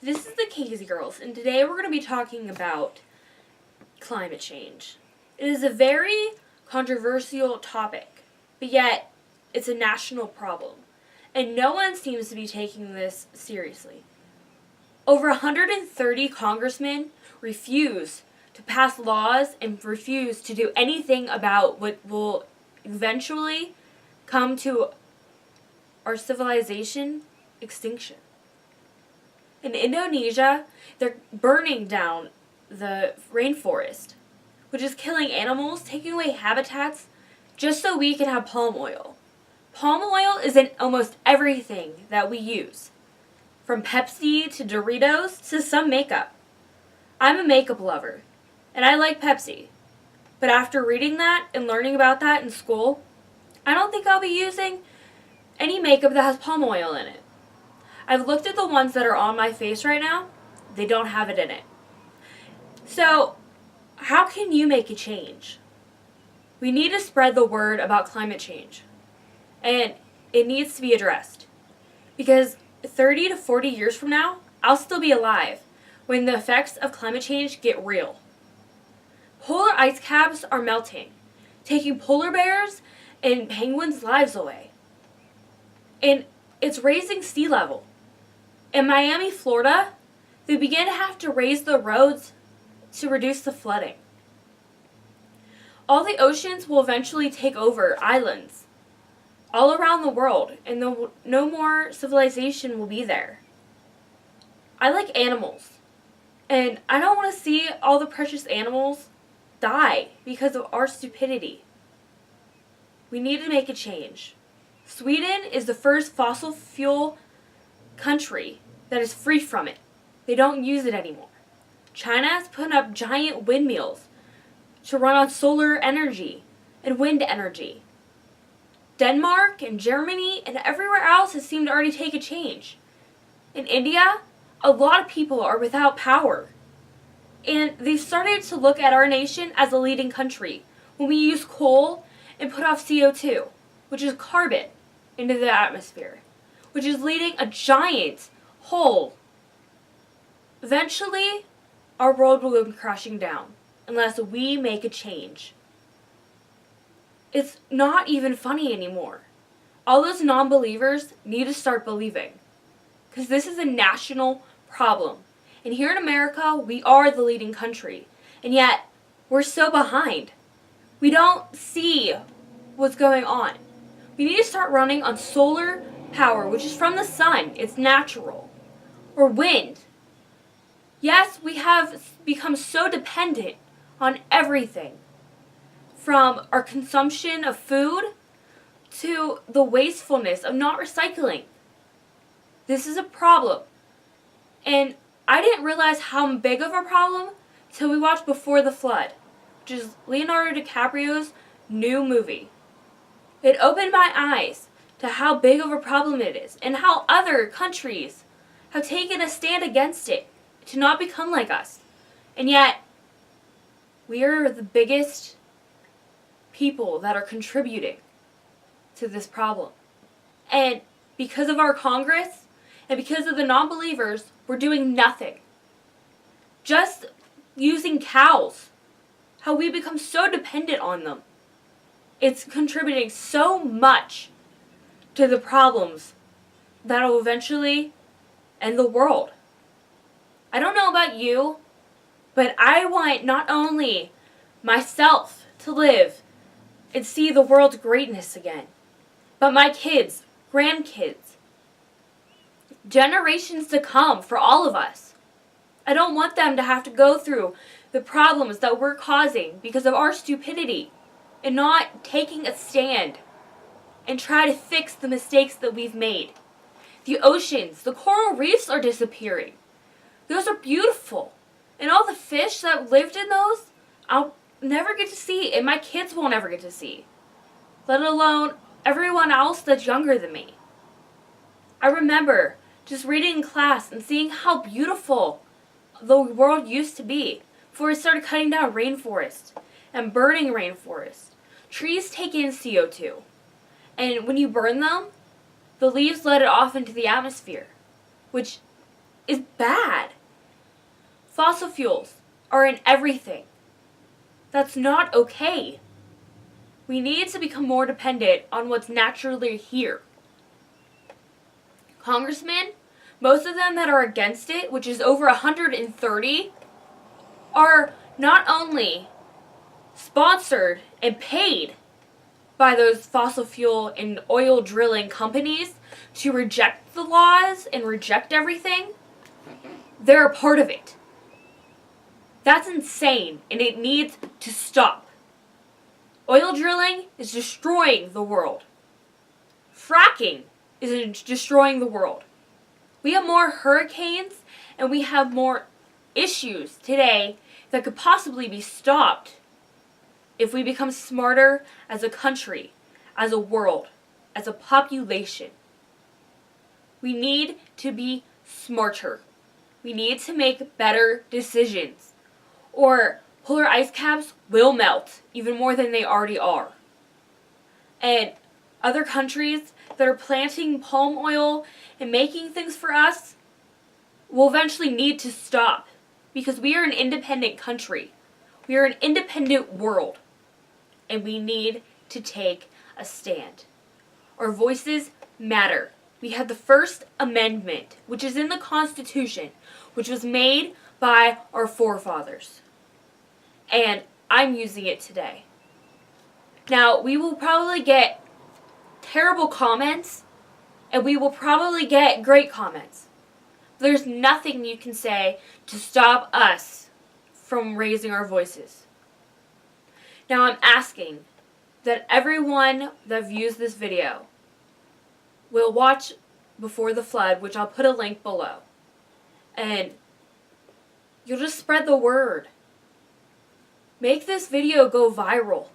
This is the Casey Girls, and today we're going to be talking about climate change. It is a very controversial topic, but yet it's a national problem, and no one seems to be taking this seriously. Over 130 congressmen refuse to pass laws and refuse to do anything about what will eventually come to our civilization extinction. In Indonesia, they're burning down the rainforest, which is killing animals, taking away habitats, just so we can have palm oil. Palm oil is in almost everything that we use, from Pepsi to Doritos to some makeup. I'm a makeup lover, and I like Pepsi. But after reading that and learning about that in school, I don't think I'll be using any makeup that has palm oil in it. I've looked at the ones that are on my face right now. They don't have it in it. So, how can you make a change? We need to spread the word about climate change. And it needs to be addressed. Because 30 to 40 years from now, I'll still be alive when the effects of climate change get real. Polar ice caps are melting, taking polar bears and penguins' lives away. And it's raising sea level. In Miami, Florida, they began to have to raise the roads to reduce the flooding. All the oceans will eventually take over islands all around the world, and no more civilization will be there. I like animals, and I don't want to see all the precious animals die because of our stupidity. We need to make a change. Sweden is the first fossil fuel country that is free from it. They don't use it anymore. China has put up giant windmills to run on solar energy and wind energy. Denmark and Germany and everywhere else has seemed to already take a change. In India, a lot of people are without power. And they've started to look at our nation as a leading country when we use coal and put off CO2, which is carbon, into the atmosphere, which is leading a giant hole. Eventually, our world will go crashing down unless we make a change. It's not even funny anymore. All those non-believers need to start believing, because this is a national problem. And here in America, we are the leading country, and yet we're so behind. We don't see what's going on. We need to start running on solar power, which is from the sun. It's natural. Or wind. Yes, we have become so dependent on everything, from our consumption of food to the wastefulness of not recycling. This is a problem. And I didn't realize how big of a problem till we watched Before the Flood, which is Leonardo DiCaprio's new movie. It opened my eyes to how big of a problem it is and how other countries have taken a stand against it to not become like us. And yet, we are the biggest people that are contributing to this problem. And because of our Congress and because of the non-believers, we're doing nothing. Just using cows, how we become so dependent on them. It's contributing so much to the problems that will eventually end the world. I don't know about you, but I want not only myself to live and see the world's greatness again, but my kids, grandkids, generations to come for all of us. I don't want them to have to go through the problems that we're causing because of our stupidity and not taking a stand and try to fix the mistakes that we've made. The oceans, the coral reefs are disappearing. Those are beautiful. And all the fish that lived in those, I'll never get to see, and my kids won't ever get to see. Let alone everyone else that's younger than me. I remember just reading in class and seeing how beautiful the world used to be before we started cutting down rainforests and burning rainforests. Trees take in CO2, and when you burn them, the leaves let it off into the atmosphere, which is bad. Fossil fuels are in everything. That's not okay. We need to become more dependent on what's naturally here. Congressmen, most of them that are against it, which is over 130, are not only sponsored and paid by those fossil fuel and oil drilling companies to reject the laws and reject everything, they're a part of it. That's insane, and it needs to stop. Oil drilling is destroying the world. Fracking is destroying the world. We have more hurricanes and we have more issues today that could possibly be stopped if we become smarter as a country, as a world, as a population. We need to be smarter. We need to make better decisions, or polar ice caps will melt even more than they already are. And other countries that are planting palm oil and making things for us will eventually need to stop, because we are an independent country. We are an independent world, and we need to take a stand. Our voices matter. We have the First Amendment, which is in the Constitution, which was made by our forefathers. And I'm using it today. Now, we will probably get terrible comments, and we will probably get great comments. There's nothing you can say to stop us from raising our voices. Now, I'm asking that everyone that views this video will watch Before the Flood, which I'll put a link below. And you'll just spread the word. Make this video go viral.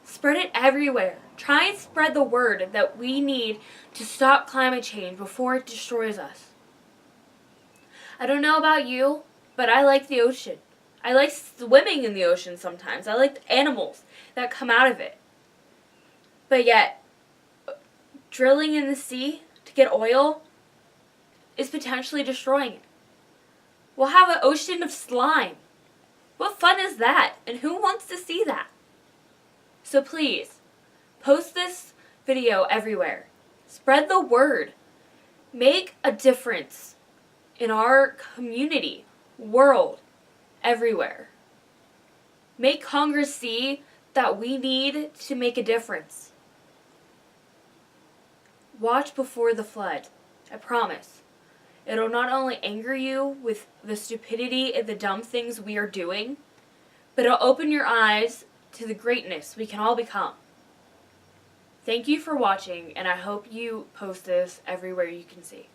Spread it everywhere. Try and spread the word that we need to stop climate change before it destroys us. I don't know about you, but I like the ocean. I like swimming in the ocean sometimes. I like the animals that come out of it. But yet, drilling in the sea to get oil is potentially destroying it. We'll have an ocean of slime. What fun is that? And who wants to see that? So please, post this video everywhere. Spread the word. Make a difference in our community, world, everywhere. Make Congress see that we need to make a difference. Watch Before the Flood. I promise. It'll not only anger you with the stupidity and the dumb things we are doing, but it'll open your eyes to the greatness we can all become. Thank you for watching, and I hope you post this everywhere you can see.